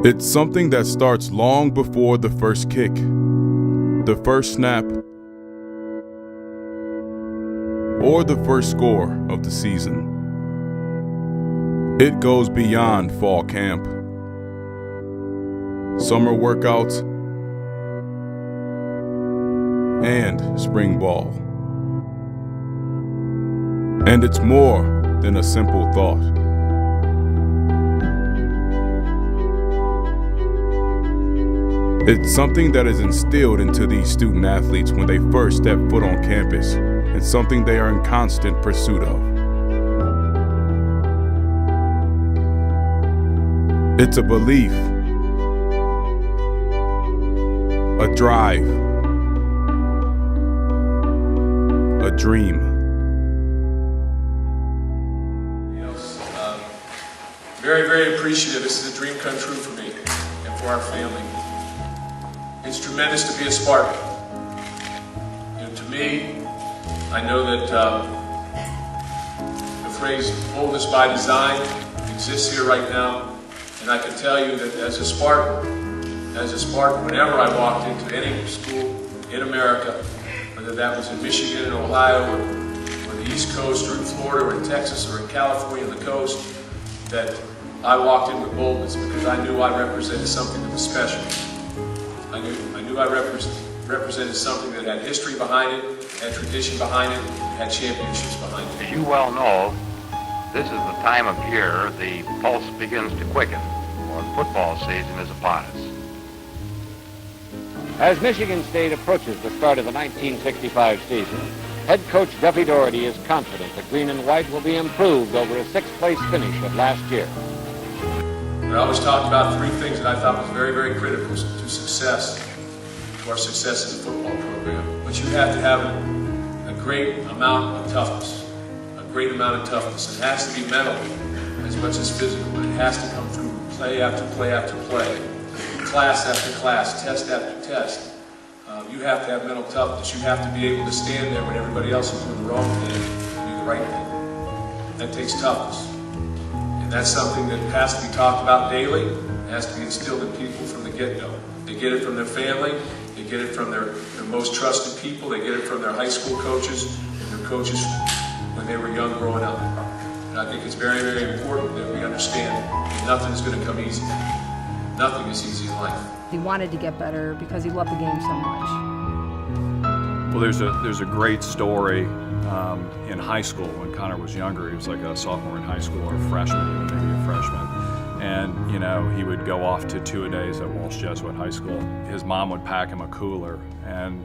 It's something that starts long before the first kick, the first snap, or the first score of the season. It goes beyond fall camp, summer workouts, and spring ball. And it's more than a simple thought. It's something that is instilled into these student athletes when they first step foot on campus, and something they are in constant pursuit of. It's a belief, a drive, a dream. Very, very appreciative. This is a dream come true for me and for our family. It's tremendous to be a Spartan. To me, I know that the phrase "boldness by design" exists here right now, and I can tell you that as a Spartan, whenever I walked into any school in America, whether that was in Michigan and Ohio, or the East Coast, or in Florida, or in Texas, or in California on the coast, that I walked in with boldness because I knew I represented something that was special. I knew I represented something that had history behind it, had tradition behind it, had championships behind it. As you well know, this is the time of year the pulse begins to quicken, for football season is upon us. As Michigan State approaches the start of the 1965 season, head coach Duffy Doherty is confident the green and white will be improved over a sixth-place finish of last year. I always talked about three things that I thought was very, very critical to success, to our success in the football program. But you have to have a great amount of toughness, a great amount of toughness. It has to be mental as much as physical, but it has to come through play after play after play, class after class, test after test. You have to have mental toughness. You have to be able to stand there when everybody else is doing the wrong thing and do the right thing. That takes toughness. And that's something that has to be talked about daily. It has to be instilled in people from the get-go. They get it from their family. They get it from their most trusted people. They get it from their high school coaches and their coaches when they were young growing up. And I think it's very, very important that we understand that nothing is going to come easy. Nothing is easy in life. He wanted to get better because he loved the game so much. Well, there's a great story in high school when Connor was younger. He was like a sophomore in high school or a freshman, maybe a freshman. And, he would go off to two-a-days at Walsh Jesuit High School. His mom would pack him a cooler. And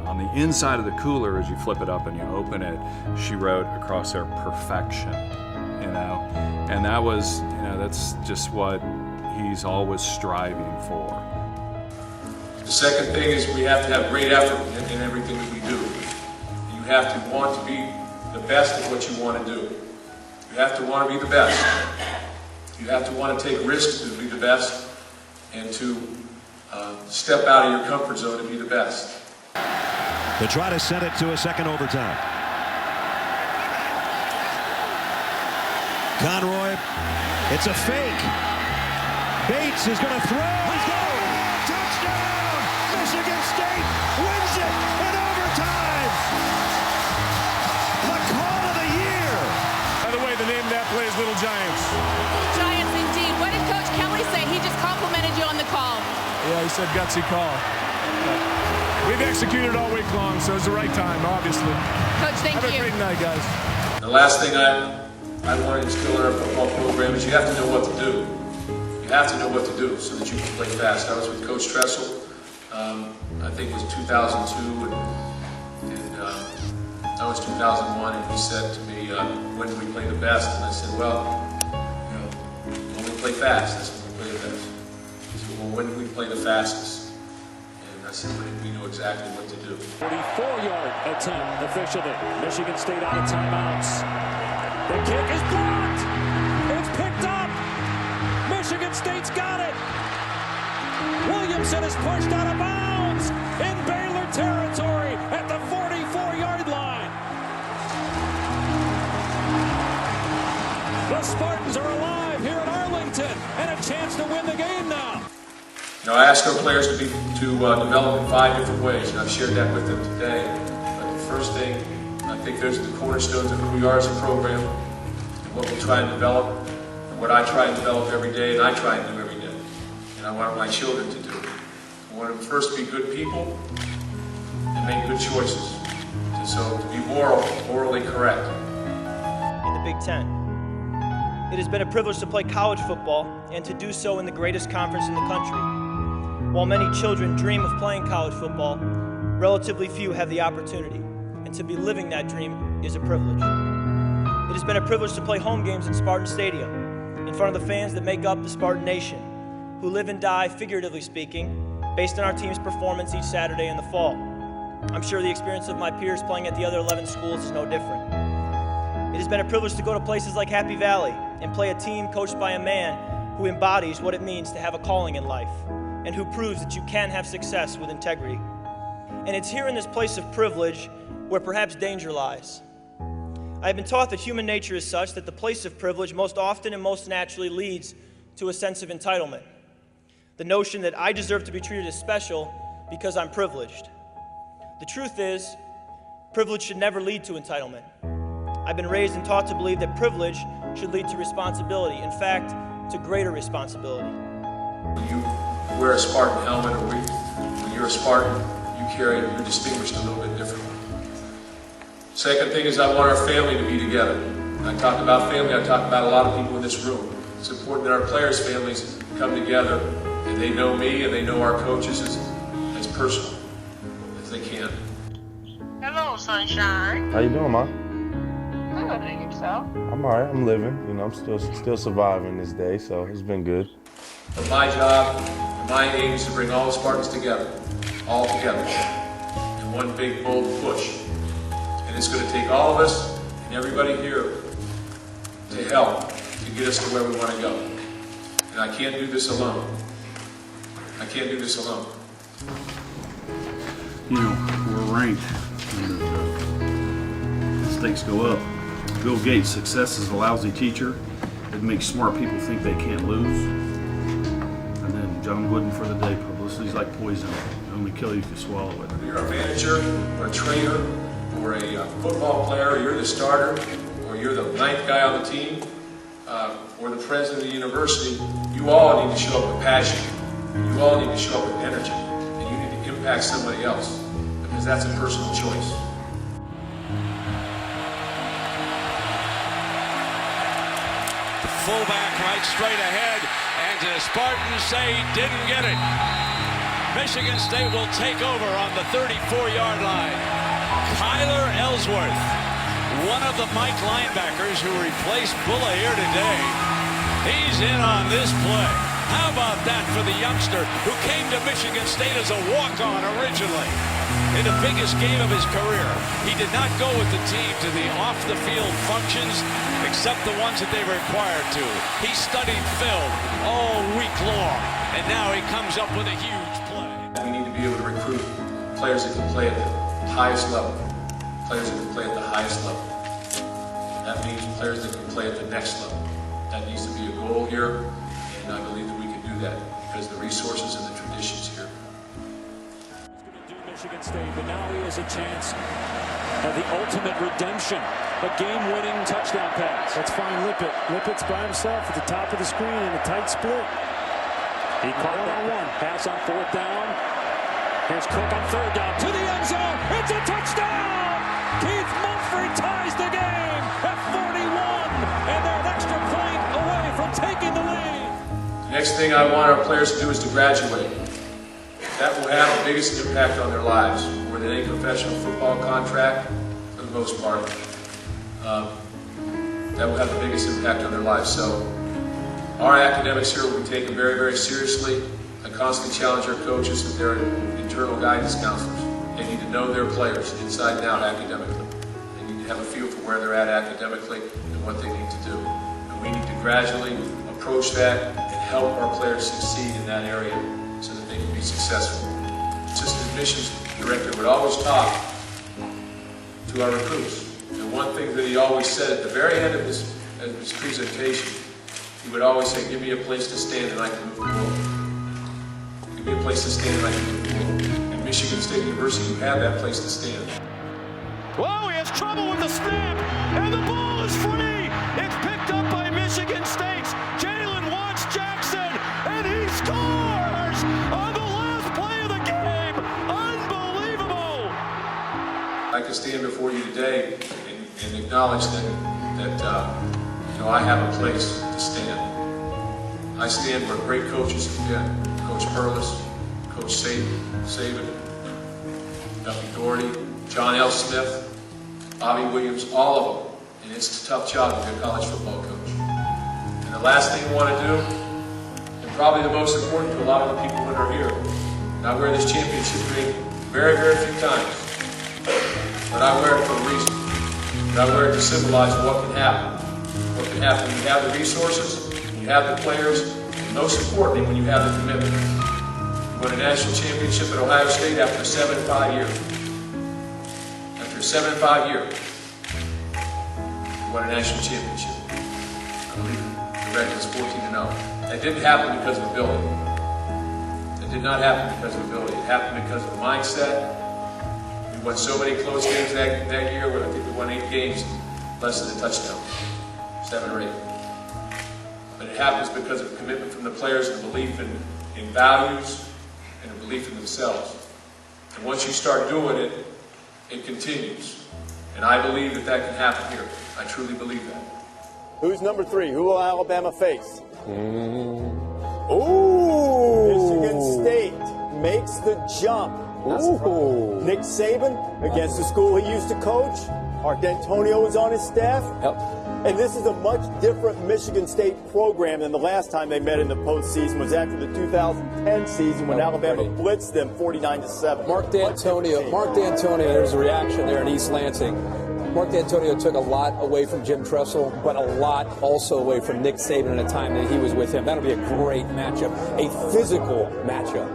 on the inside of the cooler, as you flip it up and you open it, she wrote across there, "perfection," And that was, that's just what he's always striving for. The second thing is we have to have great effort in everything that we do. You have to want to be the best at what you want to do. You have to want to be the best. You have to want to take risks to be the best and to step out of your comfort zone to be the best. To try to send it to a second overtime. Conroy, it's a fake. Bates is going to throw. He's going. Touchdown! Michigan State wins it in overtime. The call of the year. By the way, the name of that play is Little Giants. Giants indeed. What did Coach Kelly say? He just complimented you on the call. Yeah, he said gutsy call. We've executed all week long, so it's the right time, obviously. Coach, thank you. Have a great night, guys. The last thing I want to instill in our football program is you have to know what to do. You have to know what to do so that you can play fast. I was with Coach Tressel, I think it was 2002, and that was 2001, and he said to me, when do we play the best? And I said, well, when we play fast, that's when we play the best. He said, well, when do we play the fastest? And I said, when we know exactly what to do. 44-yard attempt officially. Michigan State out of timeouts. The kick is blocked. It's picked up. Michigan State's got it. Williamson is pushed out of bounds in Baylor territory at the 44-yard line. The Spartans are alive here at Arlington and a chance to win the game now. I ask our players to develop in 5 different ways, and I've shared that with them today. But the first thing, I think those are the cornerstones of who we are as a program, and what we try and develop, and what I try and develop every day, and I try and do every day. And I want my children to do it. I want them first to be good people and make good choices. And so to be morally correct. In the Big Ten. It has been a privilege to play college football and to do so in the greatest conference in the country. While many children dream of playing college football, relatively few have the opportunity, and to be living that dream is a privilege. It has been a privilege to play home games at Spartan Stadium, in front of the fans that make up the Spartan Nation, who live and die, figuratively speaking, based on our team's performance each Saturday in the fall. I'm sure the experience of my peers playing at the other 11 schools is no different. It has been a privilege to go to places like Happy Valley and play a team coached by a man who embodies what it means to have a calling in life and who proves that you can have success with integrity. And it's here in this place of privilege where perhaps danger lies. I have been taught that human nature is such that the place of privilege most often and most naturally leads to a sense of entitlement. The notion that I deserve to be treated as special because I'm privileged. The truth is, privilege should never lead to entitlement. I've been raised and taught to believe that privilege should lead to responsibility, in fact, to greater responsibility. When you wear a Spartan helmet, or when you're a Spartan, you're distinguished a little bit differently. Second thing is I want our family to be together. When I talk about family, I talk about a lot of people in this room. It's important that our players' families come together and they know me and they know our coaches as personal as they can. Hello, sunshine. How you doing, Ma? Good, and yourself? I'm alright. I'm living. I'm still surviving this day, so it's been good. But my job and my aim is to bring all the Spartans together, all together, in one big, bold push. And it's going to take all of us and everybody here to help to get us to where we want to go. And I can't do this alone. I can't do this alone. We're ranked, and the stakes go up. Bill Gates' success is a lousy teacher. It makes smart people think they can't lose. And then John Wooden for the day, publicity's like poison. It'll only kill you if you swallow it. Whether you're a manager, or a trainer, or a football player, or you're the starter, or you're the ninth guy on the team, or the president of the university, you all need to show up with passion. You all need to show up with energy. And you need to impact somebody else, because that's a personal choice. Fullback right straight ahead, and the Spartans say didn't get it. Michigan State will take over on the 34-yard line. Kyler Ellsworth, one of the Mike linebackers who replaced Bulla here today. He's in on this play. How about that for the youngster who came to Michigan State as a walk-on originally? In the biggest game of his career, he did not go with the team to the off-the-field functions except the ones that they were required to. He studied film all week long, and now he comes up with a huge play. We need to be able to recruit players that can play at the highest level, players that can play at the highest level. That means players that can play at the next level. That needs to be a goal here, and I believe that we can do that because of the resources and the traditions here. Michigan State, but now he has a chance at the ultimate redemption, a game-winning touchdown pass. Let's find Lippett. Lippett's by himself at the top of the screen in a tight split. He caught that pass on 4th down. Here's Cook on 3rd down to the end zone. It's a touchdown! Keith Mumphrey ties the game at 41, and they're an extra point away from taking the lead. The next thing I want our players to do is to graduate. That will have the biggest impact on their lives, more than any professional football contract, for the most part. That will have the biggest impact on their lives. So our academics here will be taken very, very seriously. I constantly challenge our coaches and their internal guidance counselors. They need to know their players inside and out academically. They need to have a feel for where they're at academically and what they need to do. And we need to gradually approach that and help our players succeed in that area so that they can be successful. Assistant admissions director would always talk to our recruits. And one thing that he always said at the very end of his presentation, he would always say, give me a place to stand and I can move the ball. He Give me a place to stand and I can move the world. At Michigan State University, you have that place to stand. Whoa, he has trouble with the snap, and the ball is free. It's picked up by Michigan State's Jalen Watts-Jackson, and he scores on the last play of the game. Unbelievable. I can stand before you today and acknowledge that I have a place to stand. I stand where great coaches have been. Coach Perlis, Coach Saban, Duffy Doherty, John L. Smith, Bobby Williams, all of them. And it's a tough job to be a college football coach. And the last thing you want to do, and probably the most important to a lot of the people that are here, and I wear this championship ring very, very few times, but I wear it for a reason. And I wear it to symbolize what can happen. What can happen when you have the resources, when you have the players, and most importantly, when you have the commitment. You won a national championship at Ohio State after a 7-5 year. After a 7-5 year, you won a national championship. I believe the record is 14-0. That didn't happen because of ability. That did not happen because of ability. It happened because of mindset. We won so many close games that year where I think we won 8 games, less than a touchdown, 7 or 8. But it happens because of commitment from the players and belief in values and a belief in themselves. And once you start doing it, it continues. And I believe that can happen here. I truly believe that. Who's number 3? Who will Alabama face? Michigan State makes the jump. Nick Saban against the school he used to coach. Mark Dantonio is on his staff. Yep. And this is a much different Michigan State program than the last time they met in the postseason was after the 2010 season when Alabama blitzed them 49-7. Mark Dantonio, there's a reaction there in East Lansing. Mark Dantonio took a lot away from Jim Tressel, but a lot also away from Nick Saban at a time that he was with him. That'll be a great matchup, a physical matchup.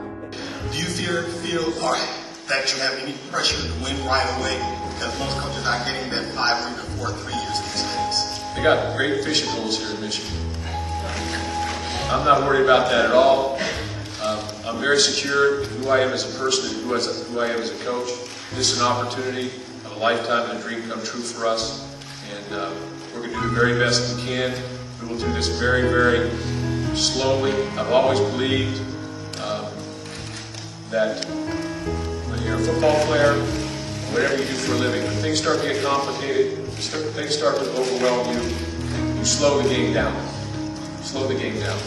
Do you feel that you have any pressure to win right away? Because most coaches are getting that 5 or even 4 3 years these days. They got great fishing goals here in Michigan. I'm not worried about that at all. I'm very secure in who I am as a person and who I am as a coach. This is an opportunity of a lifetime and a dream come true for us. And we're going to do the very best we can. We will do this very, very slowly. I've always believed that when you're a football player, whatever you do for a living, when things start to get complicated, things start to overwhelm you, you slow the game down. Slow the game down.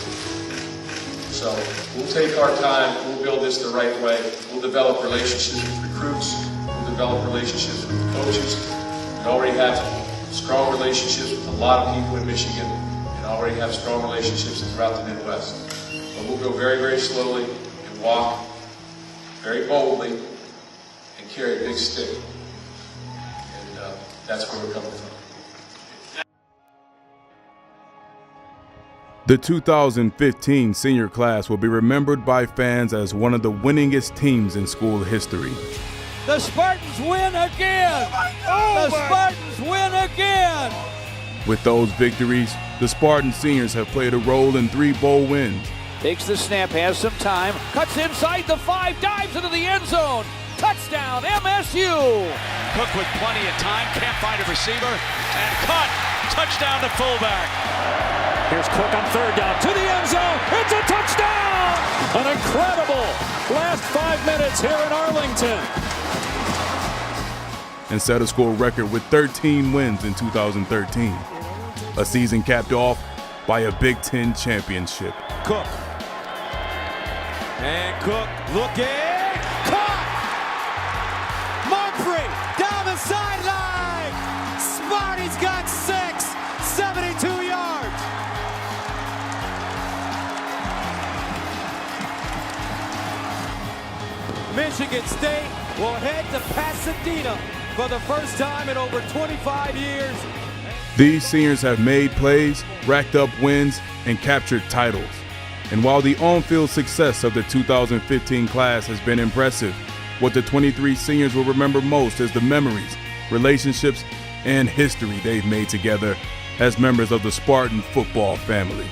So we'll take our time, we'll build this the right way, we'll develop relationships with recruits, we'll develop relationships with coaches. We already have strong relationships with a lot of people in Michigan and already have strong relationships throughout the Midwest. But we'll go very, very slowly and walk very boldly and carry a big stick. And that's where we're coming from. The 2015 senior class will be remembered by fans as one of the winningest teams in school history. The Spartans win again! The Spartans win again! With those victories, the Spartan seniors have played a role in 3 bowl wins. Takes the snap, has some time, cuts inside the 5, dives into the end zone. Touchdown, MSU! Cook with plenty of time, can't find a receiver, and caught. Touchdown to fullback. Here's Cook on 3rd down to the end zone. It's a touchdown! An incredible last 5 minutes here in Arlington. And set a school record with 13 wins in 2013. A season capped off by a Big Ten championship. Cook. And Cook looking. Caught! Mumphrey down the sideline. Smarty's got 6. 72 yards. Michigan State will head to Pasadena for the first time in over 25 years. These seniors have made plays, racked up wins, and captured titles. And while the on-field success of the 2015 class has been impressive, what the 23 seniors will remember most is the memories, relationships, and history they've made together as members of the Spartan football family.